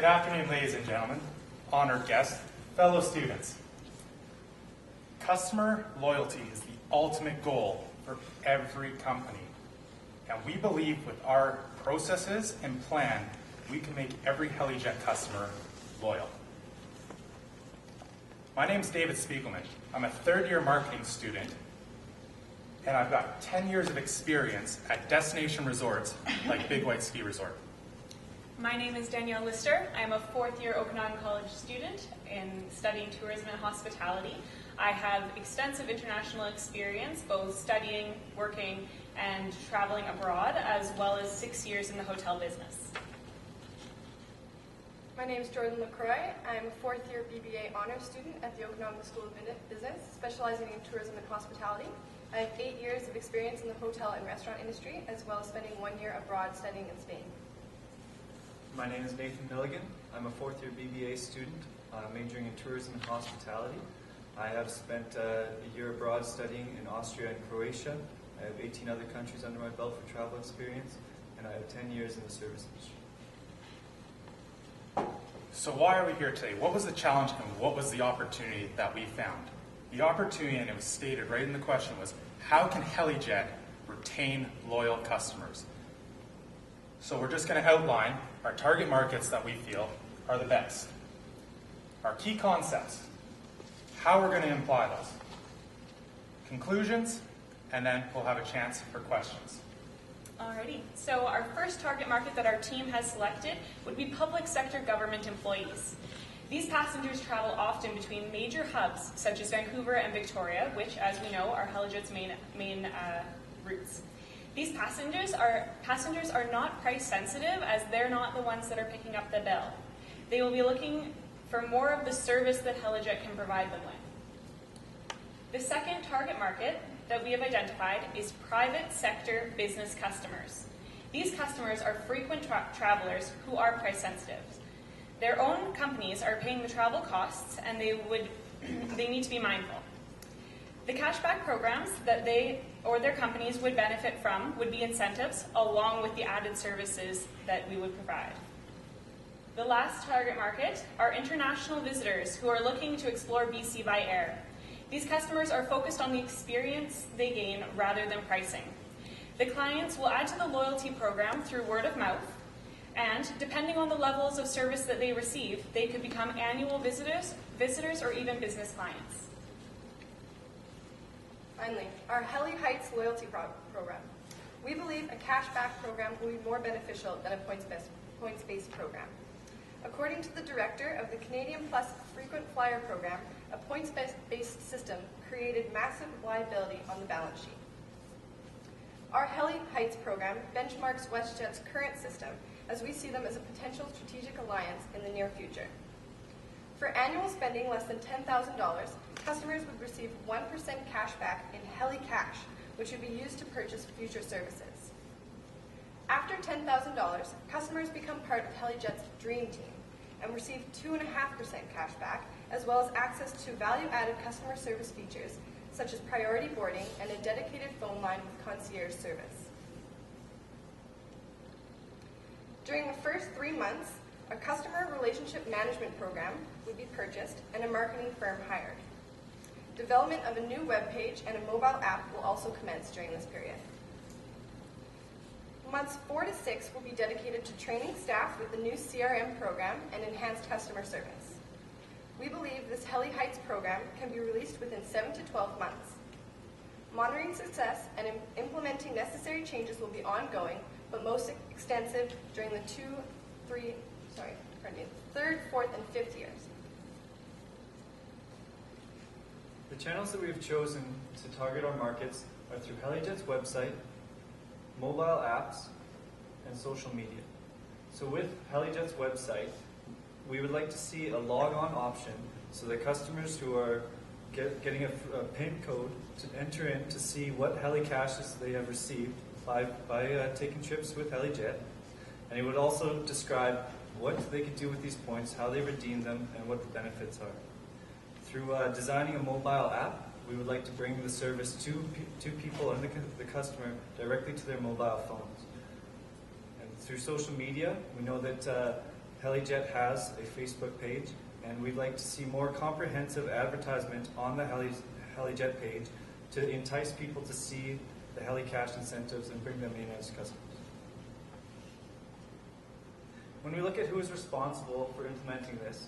Good afternoon, ladies and gentlemen, honored guests, fellow students. Customer loyalty is the ultimate goal for every company. And we believe with our processes and plan, we can make every Helijet customer loyal. My name is David Spiegelman. I'm a third-year marketing student, and I've got 10 years of experience at destination resorts like Big White Ski Resort. My name is Danielle Lister. I'm a fourth-year Okanagan College student in studying tourism and hospitality. I have extensive international experience, both studying, working, and traveling abroad, as well as 6 years in the hotel business. My name is Jordan Lacroix. I'm a fourth-year BBA honors student at the Okanagan School of Business, specializing in tourism and hospitality. I have 8 years of experience in the hotel and restaurant industry, as well as spending 1 year abroad studying in Spain. My name is Nathan Milligan. I'm a fourth-year BBA student, majoring in tourism and hospitality. I have spent a year abroad studying in Austria and Croatia. I have 18 other countries under my belt for travel experience, and I have 10 years in the service industry. So why are we here today? What was the challenge and what was the opportunity that we found? The opportunity, and it was stated right in the question, was how can Helijet retain loyal customers? So we're just going to outline our target markets that we feel are the best. Our key concepts, how we're going to imply those, conclusions, and then we'll have a chance for questions. Alrighty, so our first target market that our team has selected would be public sector government employees. These passengers travel often between major hubs such as Vancouver and Victoria, which, as we know, are Helijet's main routes. These passengers are not price sensitive, as they're not the ones that are picking up the bill. They will be looking for more of the service that Helijet can provide them with. The second target market that we have identified is private sector business customers. These customers are frequent travelers who are price sensitive. Their own companies are paying the travel costs, and they need to be mindful. The cashback programs that they or their companies would benefit from would be incentives, along with the added services that we would provide. The last target market are international visitors who are looking to explore BC by air. These customers are focused on the experience they gain rather than pricing. The clients will add to the loyalty program through word of mouth, and depending on the levels of service that they receive, they could become annual visitors or even business clients. Finally, our Heli Heights loyalty program. We believe a cashback program will be more beneficial than a points-based program. According to the director of the Canadian Plus Frequent Flyer program, a points-based system created massive liability on the balance sheet. Our Heli Heights program benchmarks WestJet's current system, as we see them as a potential strategic alliance in the near future. For annual spending less than $10,000, customers would receive 1% cashback in Heli Cash, which would be used to purchase future services. After $10,000, customers become part of Helijet's Dream Team and receive 2.5% cashback, as well as access to value-added customer service features such as priority boarding and a dedicated phone line with concierge service. During the first 3 months, a customer relationship management program would be purchased and a marketing firm hired. Development of a new web page and a mobile app will also commence during this period. Months 4 to 6 will be dedicated to training staff with the new CRM program and enhanced customer service. We believe this Heli Heights program can be released within 7 to 12 months. Monitoring success and implementing necessary changes will be ongoing, but most extensive during the third, fourth, and fifth years. The channels that we have chosen to target our markets are through Helijet's website, mobile apps, and social media. So with Helijet's website, we would like to see a log-on option so that customers who are getting a PIN code to enter in to see what Heli Cashes they have received by taking trips with Helijet. And it would also describe what they could do with these points, how they redeem them, and what the benefits are. Through designing a mobile app, we would like to bring the service to people and the customer directly to their mobile phones. And through social media, we know that HeliJet has a Facebook page, and we'd like to see more comprehensive advertisement on the HeliJet page to entice people to see the HeliCash incentives and bring them in as customers. When we look at who is responsible for implementing this,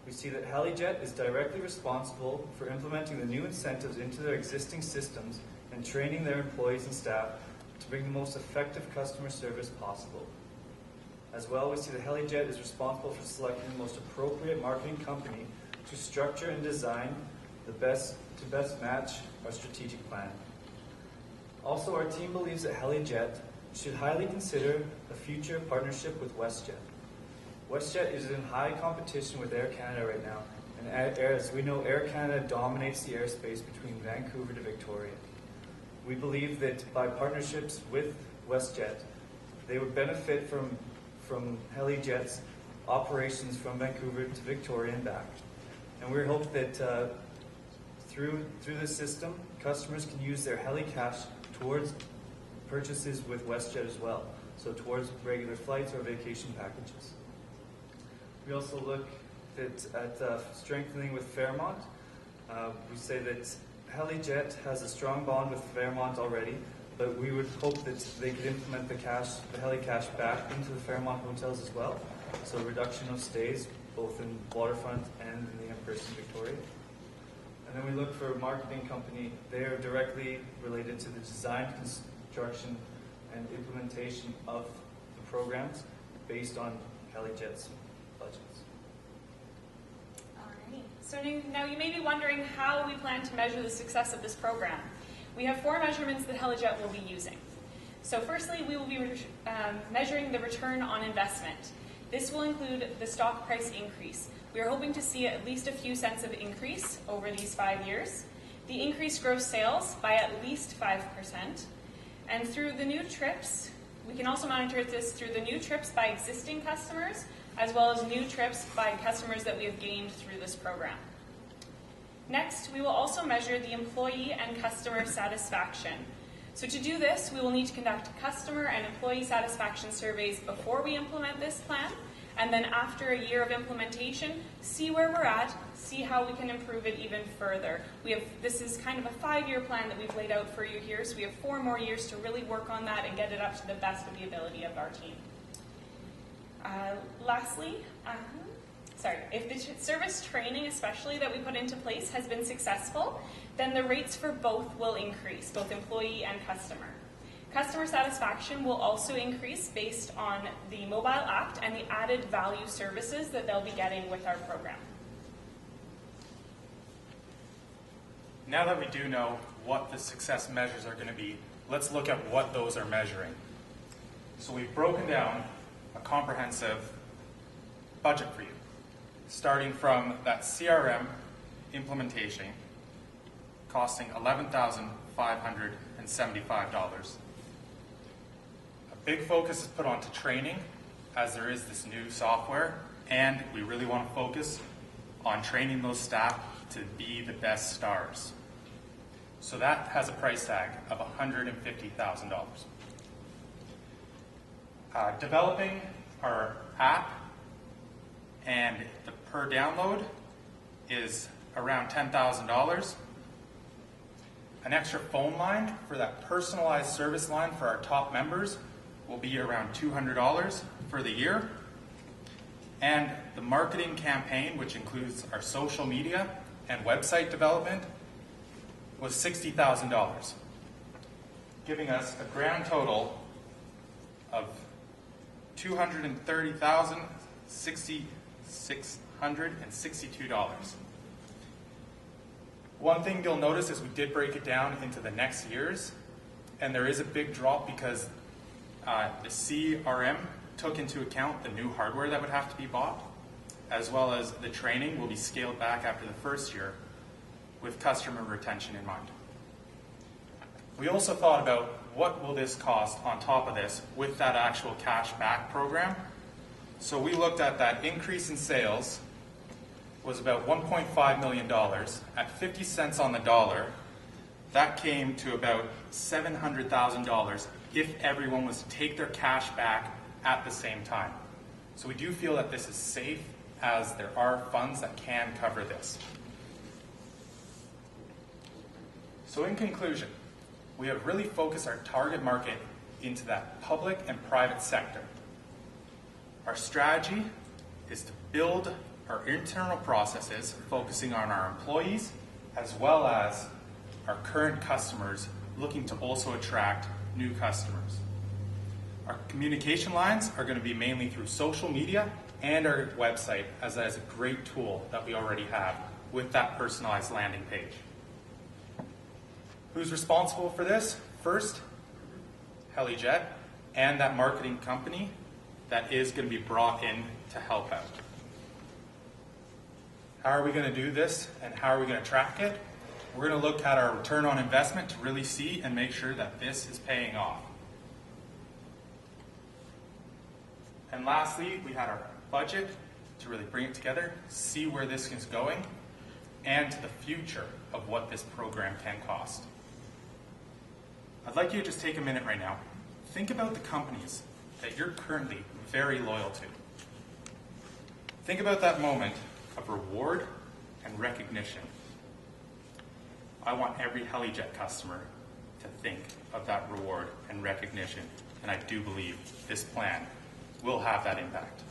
we see that HeliJet is directly responsible for implementing the new incentives into their existing systems and training their employees and staff to bring the most effective customer service possible. As well, we see that HeliJet is responsible for selecting the most appropriate marketing company to structure and design to best match our strategic plan. Also, our team believes that HeliJet should highly consider a future partnership with WestJet. WestJet is in high competition with Air Canada right now, and as we know, Air Canada dominates the airspace between Vancouver to Victoria. We believe that by partnerships with WestJet, they would benefit from HeliJet's operations from Vancouver to Victoria and back. And we hope that through this system, customers can use their HeliCash towards purchases with WestJet as well, so towards regular flights or vacation packages. We also look at strengthening with Fairmont. We say that HeliJet has a strong bond with Fairmont already, but we would hope that they could implement the HeliCash back into the Fairmont hotels as well, so reduction of stays both in waterfront and in the in-person Victoria. And then we look for a marketing company. They are directly related to the design, construction, and implementation of the programs based on HeliJet's budgets. Alrighty. So now you may be wondering how we plan to measure the success of this program. We have 4 measurements that HeliJet will be using. So firstly, we will be measuring the return on investment. This will include the stock price increase. We are hoping to see at least a few cents of increase over these 5 years, the increased gross sales by at least 5%, and through the new trips, we can also monitor this through the new trips by existing customers, as well as new trips by customers that we have gained through this program. Next, we will also measure the employee and customer satisfaction. So to do this, we will need to conduct customer and employee satisfaction surveys before we implement this plan, and then after a year of implementation, see where we're at, see how we can improve it even further. This is kind of a 5-year plan that we've laid out for you here, so we have 4 more years to really work on that and get it up to the best of the ability of our team. Lastly, if the service training, especially that we put into place, has been successful, then the rates for both will increase, both employee and customer. Customer satisfaction will also increase based on the mobile app and the added value services that they'll be getting with our program. Now that we do know what the success measures are going to be, let's look at what those are measuring. So we've broken down a comprehensive budget for you, starting from that CRM implementation costing $11,575. A big focus is put onto training, as there is this new software, and we really want to focus on training those staff to be the best stars. So that has a price tag of $150,000. Developing our app and the per download is around $10,000. An extra phone line for that personalized service line for our top members will be around $200 for the year. And the marketing campaign, which includes our social media and website development, was $60,000, giving us a grand total of $230,662. One thing you'll notice is we did break it down into the next years, and there is a big drop because the CRM took into account the new hardware that would have to be bought, as well as the training will be scaled back after the first year with customer retention in mind. We also thought about what will this cost on top of this with that actual cash back program. So we looked at that increase in sales was about $1.5 million. At 50 cents on the dollar, that came to about $700,000 if everyone was to take their cash back at the same time. So we do feel that this is safe, as there are funds that can cover this. So in conclusion, we have really focused our target market into that public and private sector. Our strategy is to build our internal processes, focusing on our employees, as well as our current customers, looking to also attract new customers. Our communication lines are going to be mainly through social media and our website, as that is a great tool that we already have with that personalized landing page. Who's responsible for this? First, HeliJet and that marketing company that is going to be brought in to help out. How are we going to do this and how are we going to track it? We're going to look at our return on investment to really see and make sure that this is paying off. And lastly, we had our budget to really bring it together, see where this is going, and to the future of what this program can cost. I'd like you to just take a minute right now. Think about the companies that you're currently very loyal to. Think about that moment of reward and recognition. I want every HeliJet customer to think of that reward and recognition, and I do believe this plan will have that impact.